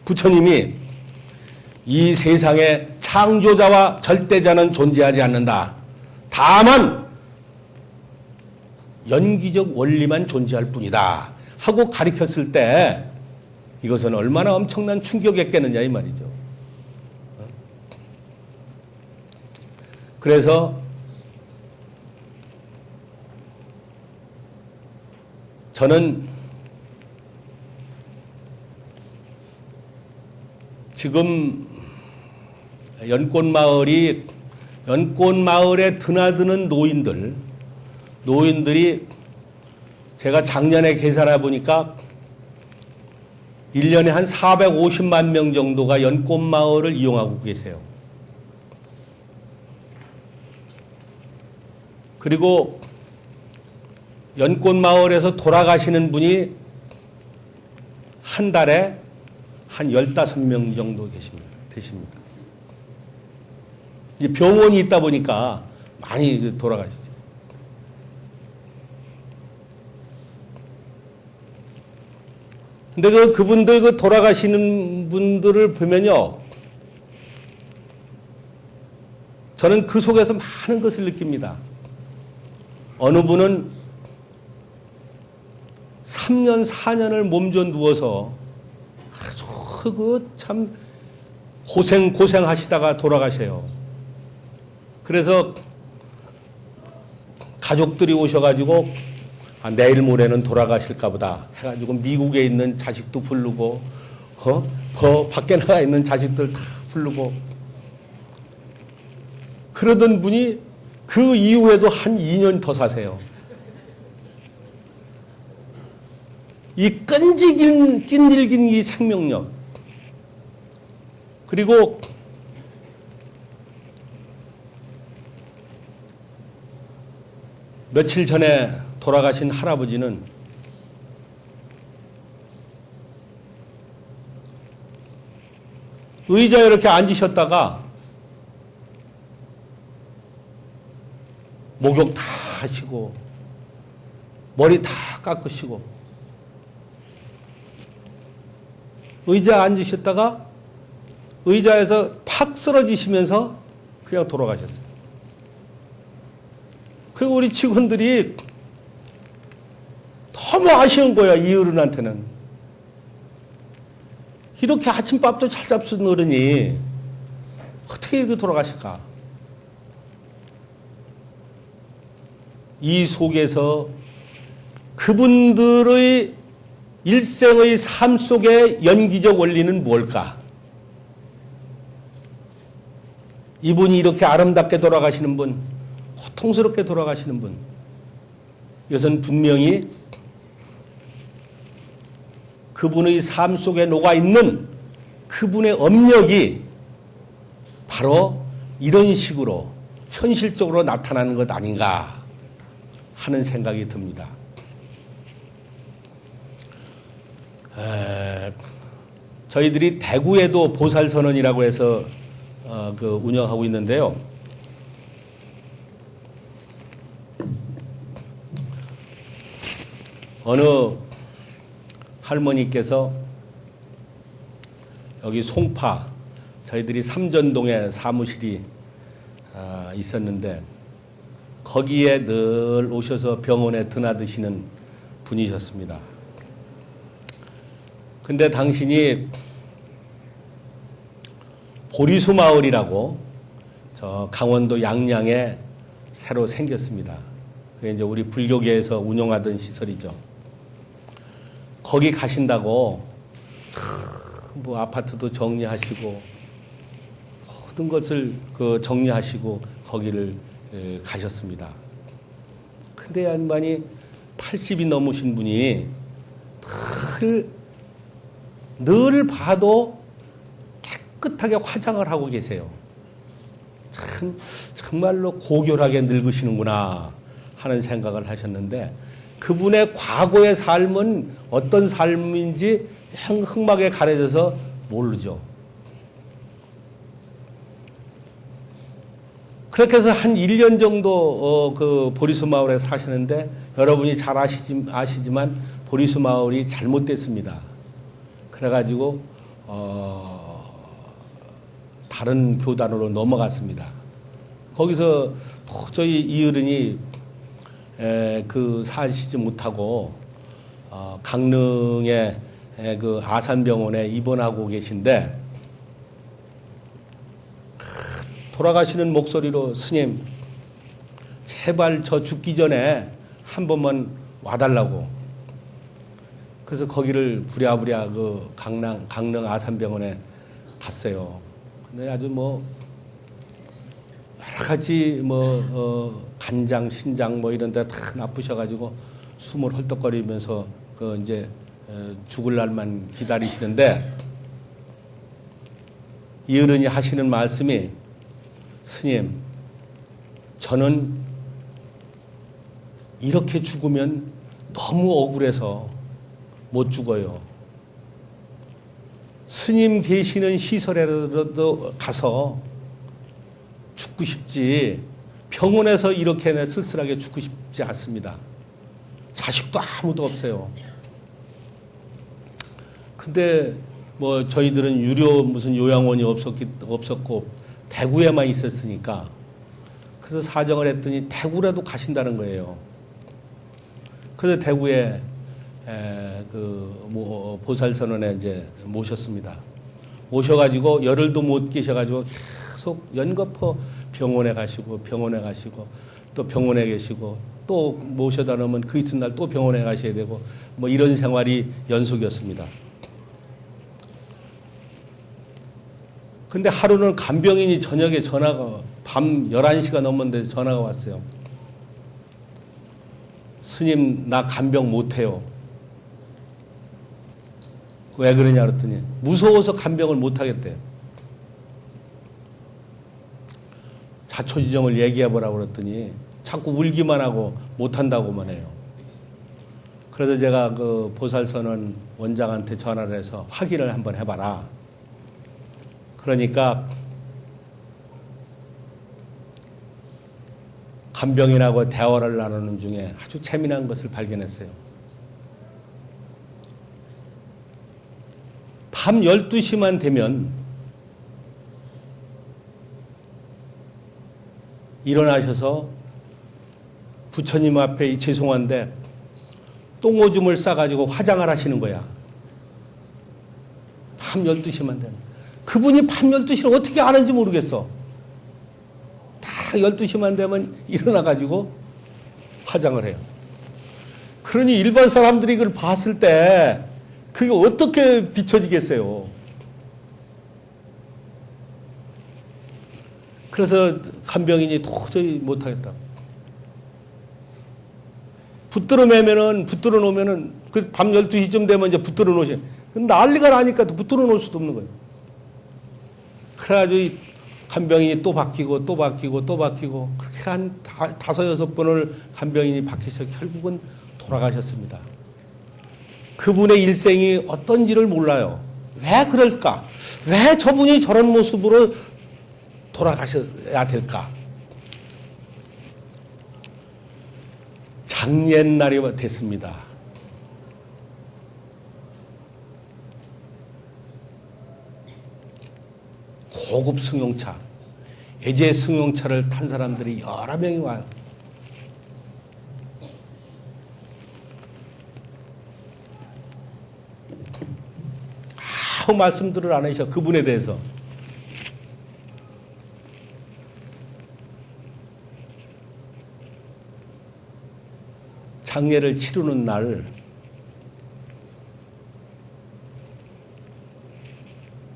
부처님이 이 세상에 창조자와 절대자는 존재하지 않는다. 다만 연기적 원리만 존재할 뿐이다 하고 가르쳤을 때 이것은 얼마나 엄청난 충격이었겠느냐 이 말이죠. 그래서 저는 지금 연꽃마을에 드나드는 노인들이 제가 작년에 계산해 보니까 1년에 한 450만 명 정도가 연꽃마을을 이용하고 계세요. 그리고 연꽃마을에서 돌아가시는 분이 한 달에 한 15명 정도 되십니다. 이제 병원이 있다 보니까 많이 돌아가시죠. 근데 그분들 돌아가시는 분들을 보면요. 저는 그 속에서 많은 것을 느낍니다. 어느 분은 3년, 4년을 몸져 누워서 아주 참 고생하시다가 돌아가셔요. 그래서 가족들이 오셔가지고 내일 모레는 돌아가실까 보다 해가지고 미국에 있는 자식도 부르고 밖에 나가 있는 자식들 다 부르고 그러던 분이 그 이후에도 한 2년 더 사세요. 이 끈질긴 이 생명력 그리고 며칠 전에 돌아가신 할아버지는 의자에 이렇게 앉으셨다가 목욕 다 하시고 머리 다 깎으시고 의자에 앉으셨다가 의자에서 팍 쓰러지시면서 그냥 돌아가셨어요. 그리고 우리 직원들이 너무 아쉬운 거야, 이 어른한테는. 이렇게 아침밥도 잘 잡수는 어른이 어떻게 이렇게 돌아가실까? 이 속에서 그분들의 일생의 삶 속의 연기적 원리는 뭘까? 이분이 이렇게 아름답게 돌아가시는 분, 고통스럽게 돌아가시는 분, 이것은 분명히 그분의 삶 속에 녹아있는 그분의 업력이 바로 이런 식으로 현실적으로 나타나는 것 아닌가 하는 생각이 듭니다. 저희들이 대구에도 보살선언이라고 해서 운영하고 있는데요. 어느 할머니께서 여기 송파, 저희들이 삼전동에 사무실이 있었는데 거기에 늘 오셔서 병원에 드나드시는 분이셨습니다. 근데 당신이 보리수 마을이라고 저 강원도 양양에 새로 생겼습니다. 그게 이제 우리 불교계에서 운영하던 시설이죠. 거기 가신다고 뭐 아파트도 정리하시고 모든 것을 정리하시고 거기를 가셨습니다. 근데 양반이 80이 넘으신 분이 늘 봐도 깨끗하게 화장을 하고 계세요. 정말로 고결하게 늙으시는구나 하는 생각을 하셨는데 그분의 과거의 삶은 어떤 삶인지 흑막에 가려져서 모르죠. 그렇게 해서 한 1년 정도 그 보리수 마을에 사시는데 여러분이 잘 아시지만 보리수 마을이 잘못됐습니다. 그래가지고 다른 교단으로 넘어갔습니다. 거기서 도저히 이 어른이 사시지 못하고 강릉의 그 아산병원에 입원하고 계신데 돌아가시는 목소리로 스님 제발 저 죽기 전에 한 번만 와달라고. 그래서 거기를 부랴부랴 그 강릉 아산병원에 갔어요. 근데 아주 뭐 여러 가지 간장, 신장 이런 데 다 나쁘셔가지고 숨을 헐떡거리면서 이제 죽을 날만 기다리시는데 이 어른이 하시는 말씀이 스님, 저는 이렇게 죽으면 너무 억울해서 못 죽어요. 스님 계시는 시설에라도 가서 죽고 싶지 병원에서 이렇게 쓸쓸하게 죽고 싶지 않습니다. 자식도 아무도 없어요. 근데 뭐 저희들은 유료 무슨 요양원이 없었고 대구에만 있었으니까 그래서 사정을 했더니 대구라도 가신다는 거예요. 그래서 대구에 보살선언에 이제 모셨습니다. 모셔가지고 열흘도 못 계셔가지고 계속 연거푸 병원에 가시고 또 병원에 계시고 또 모셔다 놓으면 그 이튿날 또 병원에 가셔야 되고 뭐 이런 생활이 연속이었습니다. 근데 하루는 간병인이 저녁에 전화가 밤 11시가 넘었는데 전화가 왔어요. 스님 나 간병 못해요. 왜 그러냐 그랬더니 무서워서 간병을 못하겠대요. 자초지종을 얘기해보라고 그랬더니 자꾸 울기만 하고 못한다고만 해요. 그래서 제가 그 보살선언 원장한테 전화를 해서 확인을 한번 해봐라. 그러니까 간병인하고 대화를 나누는 중에 아주 재미난 것을 발견했어요. 밤 12시만 되면 일어나셔서 부처님 앞에 죄송한데 똥오줌을 싸가지고 화장을 하시는 거야. 밤 12시만 되면. 그분이 밤 12시를 어떻게 아는지 모르겠어. 다 12시만 되면 일어나가지고 화장을 해요. 그러니 일반 사람들이 그걸 봤을 때 그게 어떻게 비춰지겠어요. 그래서 간병인이 도저히 못하겠다. 붙들어 매면은, 붙들어 놓으면은, 그 밤 12시쯤 되면 이제 붙들어 놓으시. 난리가 나니까 붙들어 놓을 수도 없는 거예요. 그래가지고 이 간병인이 또 바뀌고, 또 바뀌고, 또 바뀌고, 그렇게 한 5-6번을 간병인이 바뀌셔서 결국은 돌아가셨습니다. 그분의 일생이 어떤지를 몰라요. 왜 그럴까? 왜 저분이 저런 모습으로 돌아가셔야 될까? 장례날이 됐습니다. 고급 승용차, 예제 승용차를 탄 사람들이 여러 명이 와요. 아무 말씀들을 안 하셔, 그분에 대해서. 장례를 치르는 날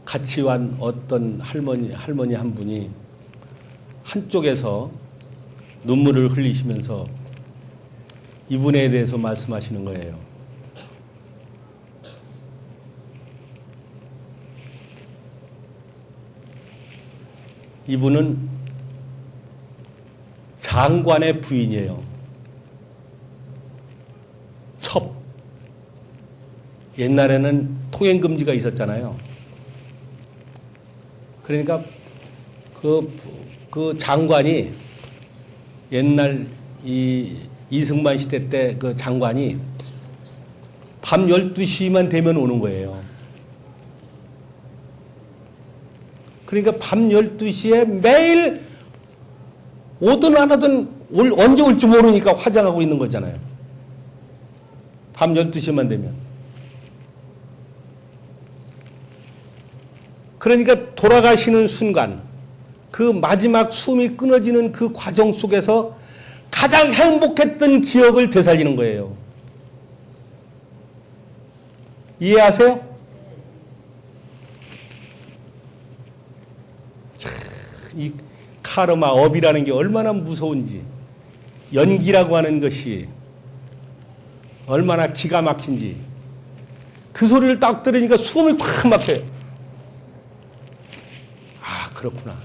같이 온 어떤 할머니 한 분이 한쪽에서 눈물을 흘리시면서 이분에 대해서 말씀하시는 거예요. 이분은 장관의 부인이에요. 첩. 옛날에는 통행금지가 있었잖아요. 그러니까 그 장관이 옛날 이승만 시대 때 그 장관이 밤 12시만 되면 오는 거예요. 그러니까 밤 12시에 매일 오든 안 오든 언제 올지 모르니까 화장하고 있는 거잖아요. 밤 12시만 되면. 그러니까 돌아가시는 순간, 그 마지막 숨이 끊어지는 그 과정 속에서 가장 행복했던 기억을 되살리는 거예요. 이해하세요? 이 카르마, 업이라는 게 얼마나 무서운지, 연기라고 하는 것이 얼마나 기가 막힌지. 그 소리를 딱 들으니까 숨이 콱 막혀요. 아, 그렇구나.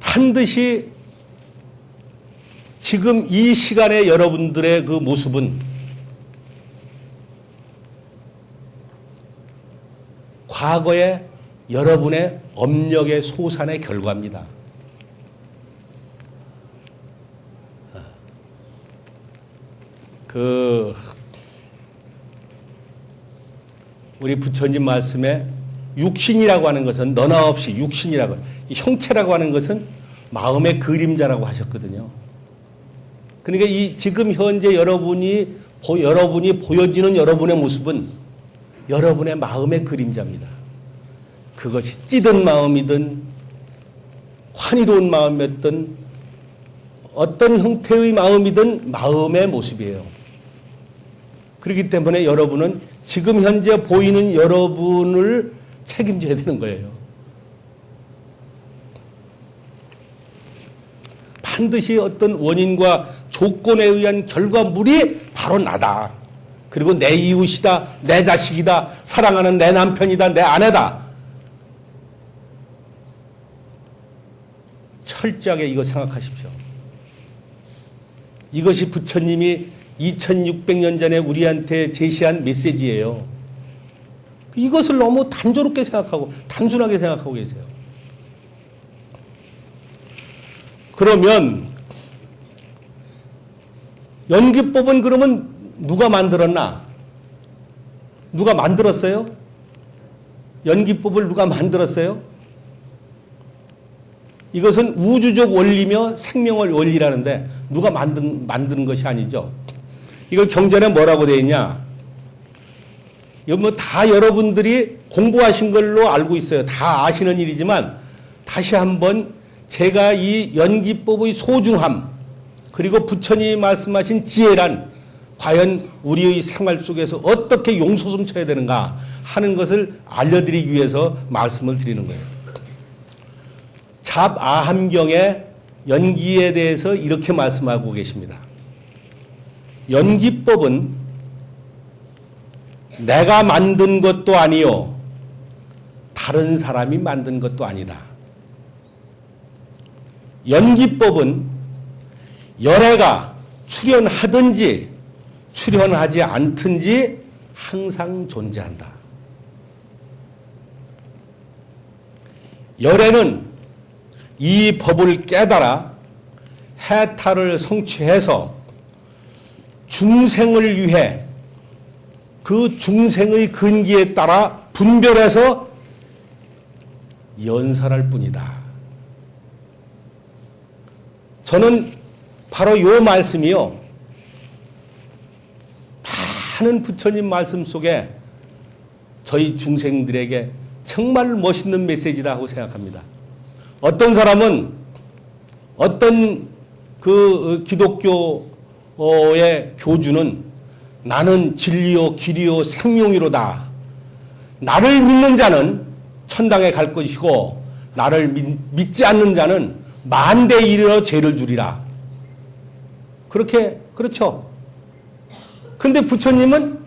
반드시 지금 이 시간에 여러분들의 그 모습은 과거에 여러분의 업력의 소산의 결과입니다. 우리 부처님 말씀에 육신이라고 하는 것은 너나 없이 육신이라고, 형체라고 하는 것은 마음의 그림자라고 하셨거든요. 그러니까 이 지금 현재 여러분이 보여지는 여러분의 모습은 여러분의 마음의 그림자입니다. 그것이 찌든 마음이든 환희로운 마음이든 어떤 형태의 마음이든 마음의 모습이에요. 그렇기 때문에 여러분은 지금 현재 보이는 여러분을 책임져야 되는 거예요. 반드시 어떤 원인과 조건에 의한 결과물이 바로 나다. 그리고 내 이웃이다, 내 자식이다, 사랑하는 내 남편이다, 내 아내다. 철저하게 이거 생각하십시오. 이것이 부처님이 2600년 전에 우리한테 제시한 메시지예요. 이것을 너무 단조롭게 생각하고 단순하게 생각하고 계세요. 그러면 연기법은 그러면 누가 만들었나? 누가 만들었어요? 연기법을 누가 만들었어요? 이것은 우주적 원리며 생명의 원리라는데 누가 만든 것이 아니죠. 이걸 경전에 뭐라고 되어 있냐? 이거 뭐 다 여러분들이 공부하신 걸로 알고 있어요. 다 아시는 일이지만 다시 한번 제가 이 연기법의 소중함 그리고 부처님이 말씀하신 지혜란 과연 우리의 생활 속에서 어떻게 용솟음 쳐야 되는가 하는 것을 알려드리기 위해서 말씀을 드리는 거예요. 잡아함경의 연기에 대해서 이렇게 말씀하고 계십니다. 연기법은 내가 만든 것도 아니요 다른 사람이 만든 것도 아니다. 연기법은 열애가 출현하든지 출현하지 않든지 항상 존재한다. 열애는 이 법을 깨달아 해탈을 성취해서 중생을 위해 그 중생의 근기에 따라 분별해서 연설할 뿐이다. 저는 바로 이 말씀이요. 많은 부처님 말씀 속에 저희 중생들에게 정말 멋있는 메시지다 하고 생각합니다. 어떤 사람은 어떤 그 기독교의 교주는 나는 진리요 길이요 생명이로다. 나를 믿는 자는 천당에 갈 것이고 나를 믿지 않는 자는 만대에 이르러 죄를 주리라. 그렇죠. 근데 부처님은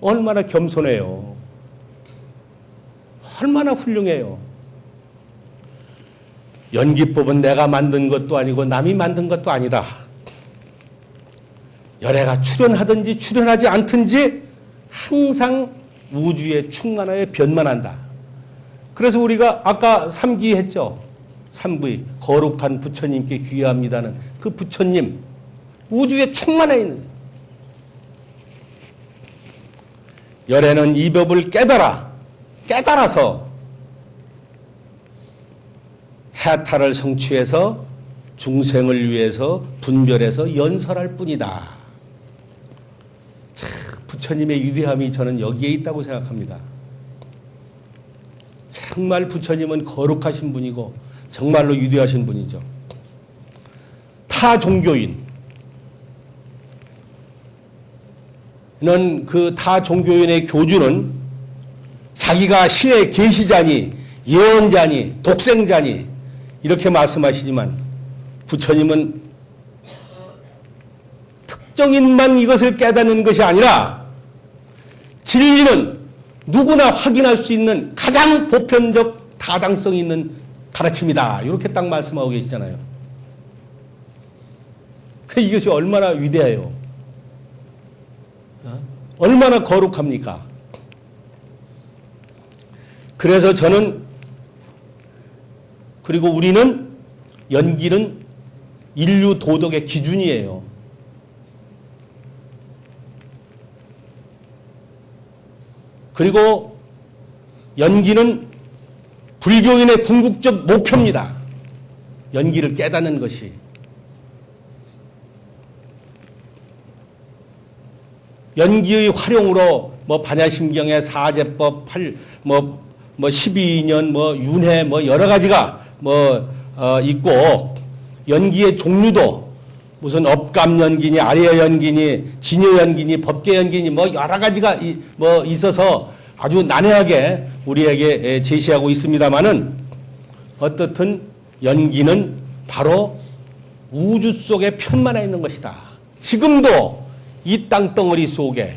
얼마나 겸손해요. 얼마나 훌륭해요. 연기법은 내가 만든 것도 아니고 남이 만든 것도 아니다. 열애가 출현하든지 출현하지 않든지 항상 우주에 충만하여 변만한다. 그래서 우리가 아까 3기 했죠. 3부 거룩한 부처님께 귀합니다는 그 부처님 우주에 충만해 있는 열애는 이 법을 깨달아서 해탈을 성취해서 중생을 위해서 분별해서 연설할 뿐이다. 참 부처님의 위대함이 저는 여기에 있다고 생각합니다. 정말 부처님은 거룩하신 분이고 정말로 위대하신 분이죠. 타 종교인은 그 타 종교인의 교주는 자기가 신의 계시자니 예언자니 독생자니 이렇게 말씀하시지만 부처님은 특정인만 이것을 깨닫는 것이 아니라 진리는 누구나 확인할 수 있는 가장 보편적 타당성 있는 가르침이다. 이렇게 딱 말씀하고 계시잖아요. 이것이 얼마나 위대해요. 얼마나 거룩합니까? 그래서 저는 그리고 우리는 연기는 인류 도덕의 기준이에요. 그리고 연기는 불교인의 궁극적 목표입니다. 연기를 깨닫는 것이. 연기의 활용으로 반야심경의 사제법 12년 윤회 여러 가지가 있고 연기의 종류도 무슨 업감연기니 아뢰연기니 진여연기니 법계연기니 여러 가지가 있어서 아주 난해하게 우리에게 제시하고 있습니다마는 어떻든 연기는 바로 우주 속에 편만해 있는 것이다. 지금도 이 땅덩어리 속에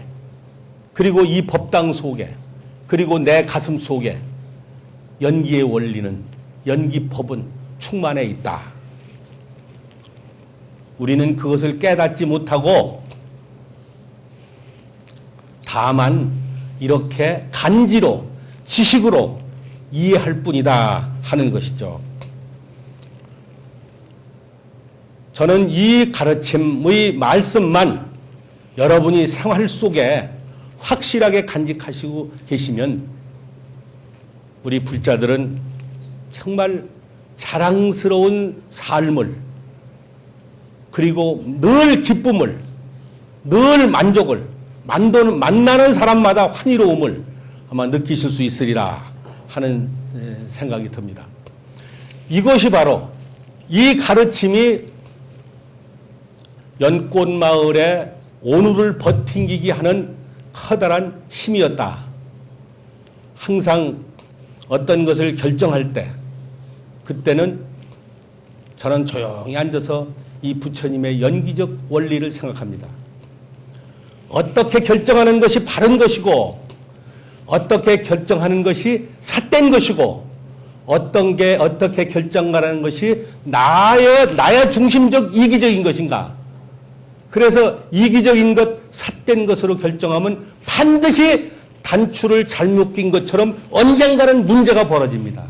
그리고 이 법당 속에 그리고 내 가슴 속에 연기의 원리는 연기법은 충만해 있다. 우리는 그것을 깨닫지 못하고 다만 이렇게 간지로 지식으로 이해할 뿐이다 하는 것이죠. 저는 이 가르침의 말씀만 여러분이 생활 속에 확실하게 간직하시고 계시면 우리 불자들은 정말 자랑스러운 삶을, 그리고 늘 기쁨을, 늘 만족을, 만나는 사람마다 환희로움을 아마 느끼실 수 있으리라 하는 생각이 듭니다. 이것이 바로 이 가르침이 연꽃마을의 오늘을 버팅기게 하는 커다란 힘이었다. 항상 어떤 것을 결정할 때, 그때는 저는 조용히 앉아서 이 부처님의 연기적 원리를 생각합니다. 어떻게 결정하는 것이 바른 것이고, 어떻게 결정하는 것이 삿된 것이고, 어떻게 결정하는 것이 나의 중심적 이기적인 것인가. 그래서 이기적인 것, 삿된 것으로 결정하면 반드시 단추를 잘못 낀 것처럼 언젠가는 문제가 벌어집니다.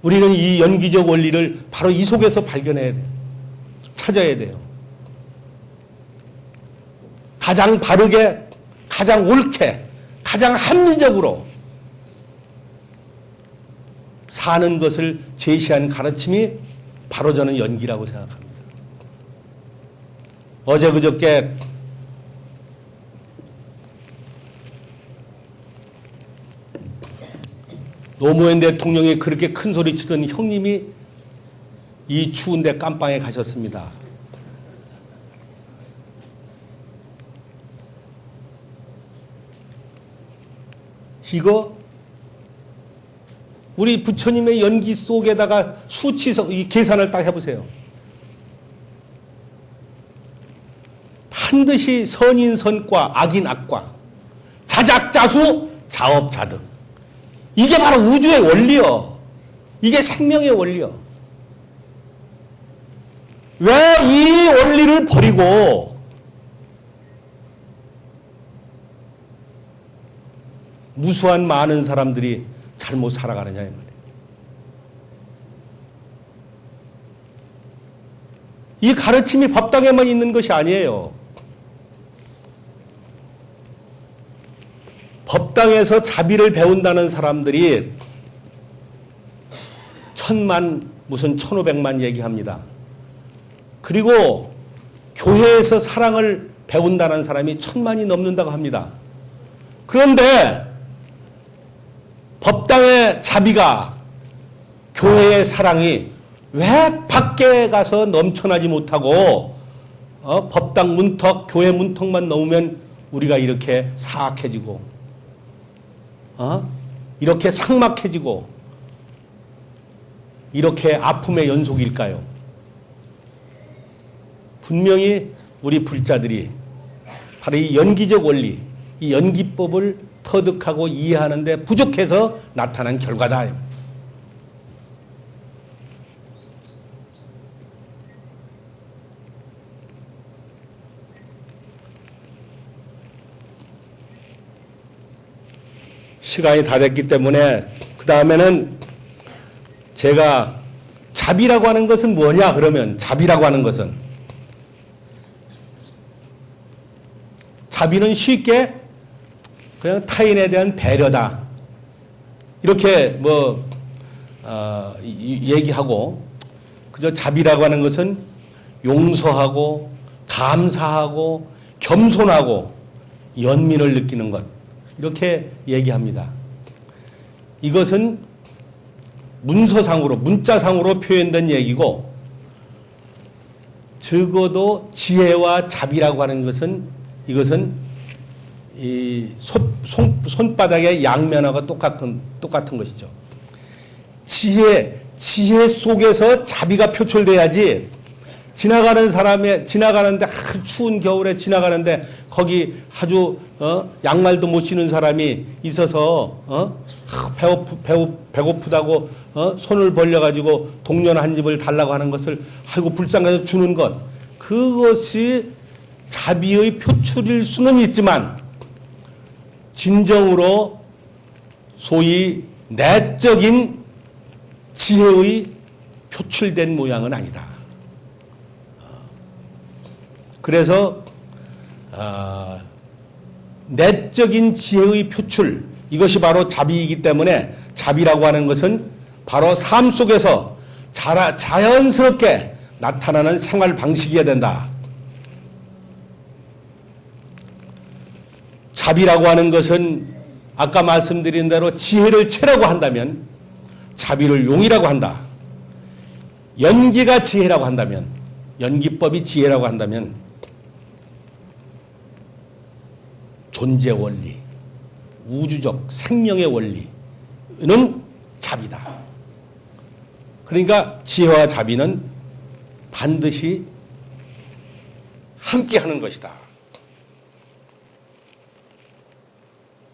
우리는 이 연기적 원리를 바로 이 속에서 발견해야 돼요. 찾아야 돼요. 가장 바르게, 가장 옳게, 가장 합리적으로 사는 것을 제시한 가르침이 바로 저는 연기라고 생각합니다. 어제 그저께 노무현 대통령이 그렇게 큰 소리 치던 형님이 이 추운데 깜빵에 가셨습니다. 이거 우리 부처님의 연기 속에다가 수치서 이 계산을 딱 해보세요. 반드시 선인 선과 악인 악과 자작자수 자업자득. 이게 바로 우주의 원리요. 이게 생명의 원리요. 왜 이 원리를 버리고 무수한 많은 사람들이 잘못 살아가느냐 이 말이에요. 이 가르침이 법당에만 있는 것이 아니에요. 법당에서 자비를 배운다는 사람들이 1000만 무슨 1500만 얘기합니다. 그리고 교회에서 사랑을 배운다는 사람이 1000만이 넘는다고 합니다. 그런데 법당의 자비가, 교회의 사랑이 왜 밖에 가서 넘쳐나지 못하고 법당 문턱, 교회 문턱만 넘으면 우리가 이렇게 사악해지고 이렇게 삭막해지고 이렇게 아픔의 연속일까요? 분명히 우리 불자들이 바로 이 연기적 원리, 이 연기법을 터득하고 이해하는데 부족해서 나타난 결과다. 시간이 다 됐기 때문에 그 다음에는 제가 자비라고 하는 것은 뭐냐 그러면 자비라고 하는 것은 자비는 쉽게 그냥 타인에 대한 배려다. 이렇게 얘기하고 그저 자비라고 하는 것은 용서하고 감사하고 겸손하고 연민을 느끼는 것. 이렇게 얘기합니다. 이것은 문서상으로, 문자상으로 표현된 얘기고 적어도 지혜와 자비라고 하는 것은 이것은 이 손바닥의 양면하고 똑같은 것이죠. 지혜 속에서 자비가 표출돼야지 지나가는데 추운 겨울에 지나가는데 거기 아주 양말도 못 신은 사람이 있어서 배고프다고 손을 벌려가지고 동전 한 집을 달라고 하는 것을 아이고 불쌍해서 주는 것, 그것이 자비의 표출일 수는 있지만 진정으로 소위 내적인 지혜의 표출된 모양은 아니다. 그래서 내적인 지혜의 표출, 이것이 바로 자비이기 때문에 자비라고 하는 것은 바로 삶 속에서 자연스럽게 나타나는 생활 방식이어야 된다. 자비라고 하는 것은 아까 말씀드린 대로 지혜를 채라고 한다면 자비를 용이라고 한다. 연기가 지혜라고 한다면, 연기법이 지혜라고 한다면 존재 원리, 우주적 생명의 원리는 자비다. 그러니까 지혜와 자비는 반드시 함께 하는 것이다.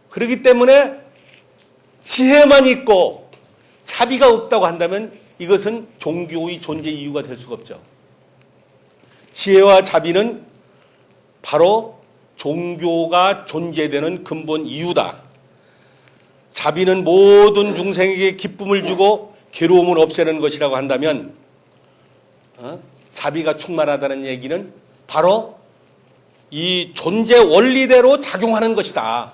그렇기 때문에 지혜만 있고 자비가 없다고 한다면 이것은 종교의 존재 이유가 될 수가 없죠. 지혜와 자비는 바로 종교가 존재되는 근본 이유다. 자비는 모든 중생에게 기쁨을 주고 괴로움을 없애는 것이라고 한다면 자비가 충만하다는 얘기는 바로 이 존재 원리대로 작용하는 것이다.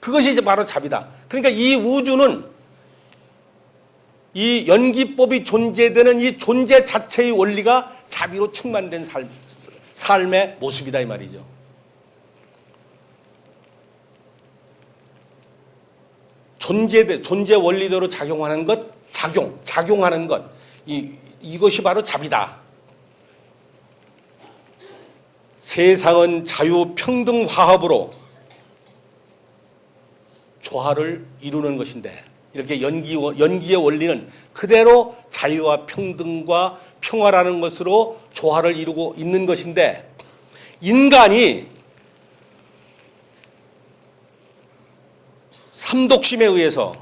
그것이 이제 바로 자비다. 그러니까 이 우주는 이 연기법이 존재되는 이 존재 자체의 원리가 자비로 충만된 삶의 모습이다 이 말이죠. 존재 원리대로 작용하는 것, 작용하는 것, 이것이 바로 자비다. 세상은 자유, 평등, 화합으로 조화를 이루는 것인데 이렇게 연기의 원리는 그대로 자유와 평등과 평화라는 것으로 조화를 이루고 있는 것인데 인간이 삼독심에 의해서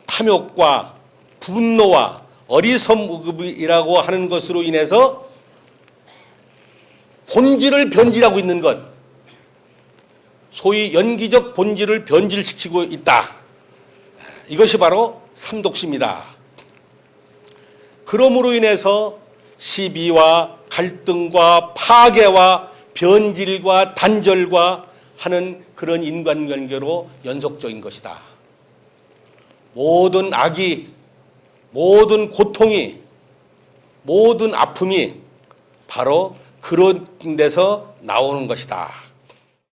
탐욕과 분노와 어리석음이라고 하는 것으로 인해서 본질을 변질하고 있는 것, 소위 연기적 본질을 변질시키고 있다. 이것이 바로 삼독심이다. 그러므로 인해서 시비와 갈등과 파괴와 변질과 단절과 하는 그런 인간관계로 연속적인 것이다. 모든 악이, 모든 고통이, 모든 아픔이 바로 그런 데서 나오는 것이다.